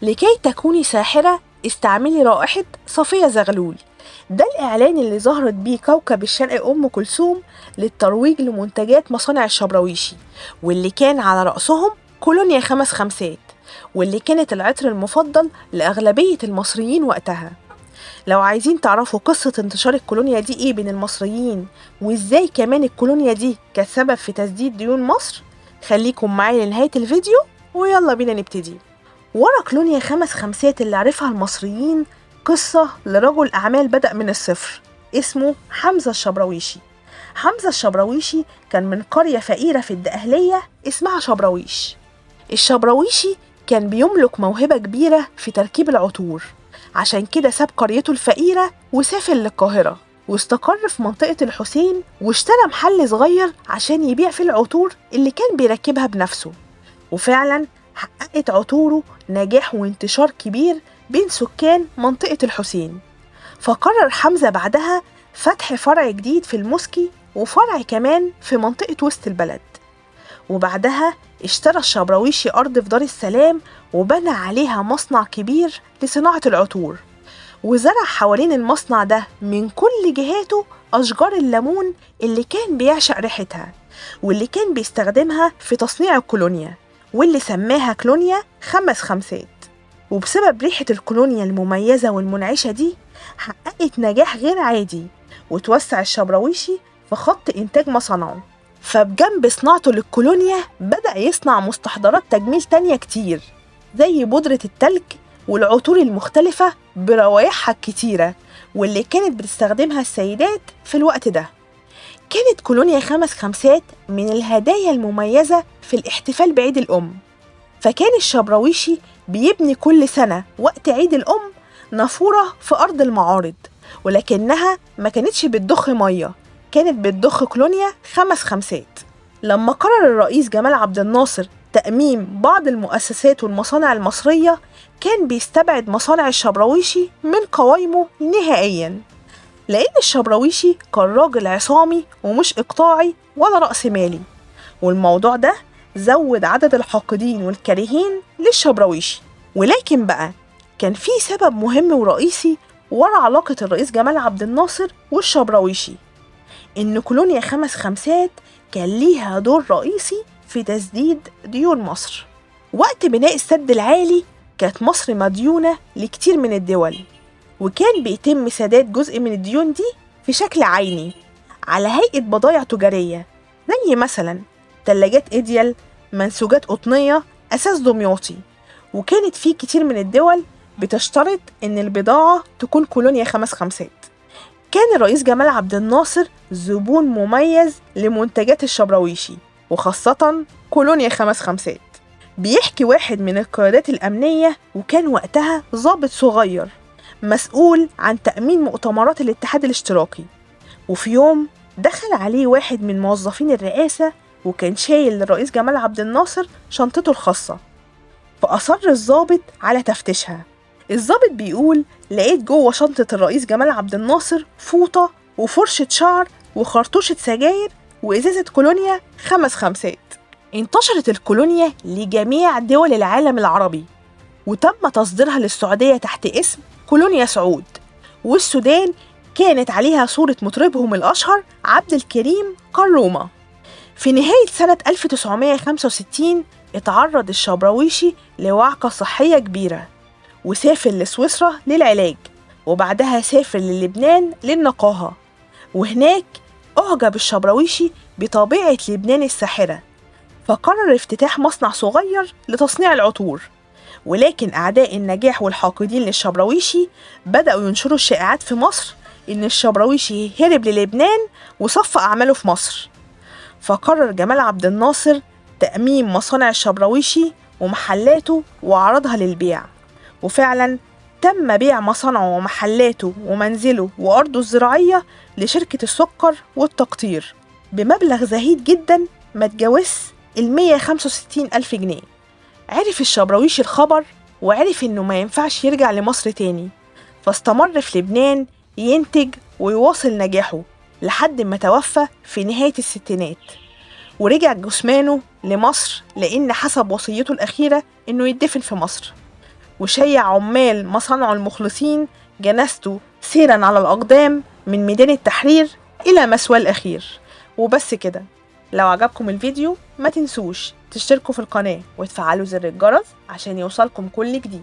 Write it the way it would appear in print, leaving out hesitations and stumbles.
لكي تكوني ساحرة استعملي رائحة صفية زغلول. ده الإعلان اللي ظهرت بيه كوكب الشرق أم كلثوم للترويج لمنتجات مصانع الشبراويشي، واللي كان على رأسهم كولونيا 5 خمسات، واللي كانت العطر المفضل لأغلبية المصريين وقتها. لو عايزين تعرفوا قصة انتشار الكولونيا دي ايه بين المصريين، وازاي كمان الكولونيا دي كانت سبب في تسديد ديون مصر، خليكم معايا لنهاية الفيديو ويلا بينا نبتدي. ورا كولونيا 5 خمسات اللي عرفها المصريين قصة لرجل أعمال بدأ من الصفر اسمه حمزة الشبراويشي. حمزة الشبراويشي كان من قرية فقيرة في الدقهلية اسمها شبراويش. الشبراويشي كان بيملك موهبة كبيرة في تركيب العطور، عشان كده ساب قريته الفقيرة وسافر للقاهرة واستقر في منطقة الحسين، واشترى محل صغير عشان يبيع فيه العطور اللي كان بيركبها بنفسه. وفعلا حققت عطوره نجاح وانتشار كبير بين سكان منطقة الحسين. فقرر حمزة بعدها فتح فرع جديد في المسكي وفرع كمان في منطقة وسط البلد. وبعدها اشترى الشبراويشي أرض في دار السلام وبنى عليها مصنع كبير لصناعة العطور، وزرع حوالين المصنع ده من كل جهاته أشجار الليمون اللي كان بيعشق ريحتها، واللي كان بيستخدمها في تصنيع الكولونيا، واللي سماها كولونيا 5 خمسات. وبسبب ريحة الكولونيا المميزة والمنعشة دي حققت نجاح غير عادي، وتوسع الشبراويشي في خط إنتاج مصانعه. فبجنب صناعته للكولونيا بدأ يصنع مستحضرات تجميل تانية كتير، زي بودرة التلج والعطور المختلفة بروايحها الكتيرة، واللي كانت بتستخدمها السيدات في الوقت ده. كانت كولونيا 5 خمسات من الهدايا المميزة في الاحتفال بعيد الأم. فكان الشبراويشي بيبني كل سنة وقت عيد الأم نافورة في أرض المعارض، ولكنها ما كانتش بتضخ مية، كانت بتضخ كولونيا 5 خمسات. لما قرر الرئيس جمال عبد الناصر تأميم بعض المؤسسات والمصانع المصرية، كان بيستبعد مصانع الشبراويشي من قوائمه نهائياً، لأن الشبراويشي كان راجل عصامي ومش إقطاعي ولا رأسمالي. والموضوع ده زود عدد الحاقدين والكارهين للشبراويشي. ولكن بقى كان في سبب مهم ورئيسي ورا علاقة الرئيس جمال عبد الناصر والشبراويشي، إن كولونيا 5 خمسات كان ليها دور رئيسي في تسديد ديون مصر. وقت بناء السد العالي كانت مصر مديونة لكتير من الدول، وكان بيتم سداد جزء من الديون دي في شكل عيني على هيئة بضائع تجارية، زي مثلا تلاجات إيديال، منسوجات قطنية أساس دمياطي. وكانت في كتير من الدول بتشترط إن البضاعة تكون كولونيا 5 خمسات. كان الرئيس جمال عبد الناصر زبون مميز لمنتجات الشبراويشي، وخاصة كولونيا 5 خمسات. بيحكي واحد من القيادات الأمنية، وكان وقتها ضابط صغير مسؤول عن تأمين مؤتمرات الاتحاد الاشتراكي. وفي يوم دخل عليه واحد من موظفين الرئاسة، وكان شايل للرئيس جمال عبد الناصر شنطته الخاصة. فأصر الضابط على تفتيشها. الضابط بيقول: لقيت جوه شنطة الرئيس جمال عبد الناصر فوطة وفرشة شعر وخرطوشة سجاير وإزازة كولونيا 5 خمسات. انتشرت الكولونيا لجميع دول العالم العربي، وتم تصديرها للسعودية تحت اسم كولونيا سعود، والسودان كانت عليها صورة مطربهم الأشهر عبد الكريم كرومة. في نهاية سنة 1965 اتعرض الشبراويشي لوعكة صحية كبيرة، وسافر لسويسرا للعلاج، وبعدها سافر للبنان للنقاهة. وهناك أعجب الشبراويشي بطبيعة لبنان الساحرة، فقرر افتتاح مصنع صغير لتصنيع العطور. ولكن أعداء النجاح والحاقدين للشبراويشي بدأوا ينشروا الشائعات في مصر إن الشبراويشي هرب للبنان وصفى أعماله في مصر. فقرر جمال عبد الناصر تأميم مصانع الشبراويشي ومحلاته وعرضها للبيع. وفعلا تم بيع مصانعه ومحلاته ومنزله وأرضه الزراعية لشركة السكر والتقطير بمبلغ زهيد جدا ما تجاوز 165 ألف جنيه. عرف الشبراويشي الخبر وعرف إنه ما ينفعش يرجع لمصر تاني، فاستمر في لبنان ينتج ويواصل نجاحه لحد ما توفى في نهاية الستينات. ورجع جثمانه لمصر لأن حسب وصيته الأخيرة إنه يدفن في مصر. وشيع عمال مصانعه المخلصين جنازته سيرا على الأقدام من ميدان التحرير إلى مثواه الأخير. وبس كده. لو عجبكم الفيديو ما تنسوش تشتركوا في القناة وتفعلوا زر الجرس عشان يوصلكم كل جديد.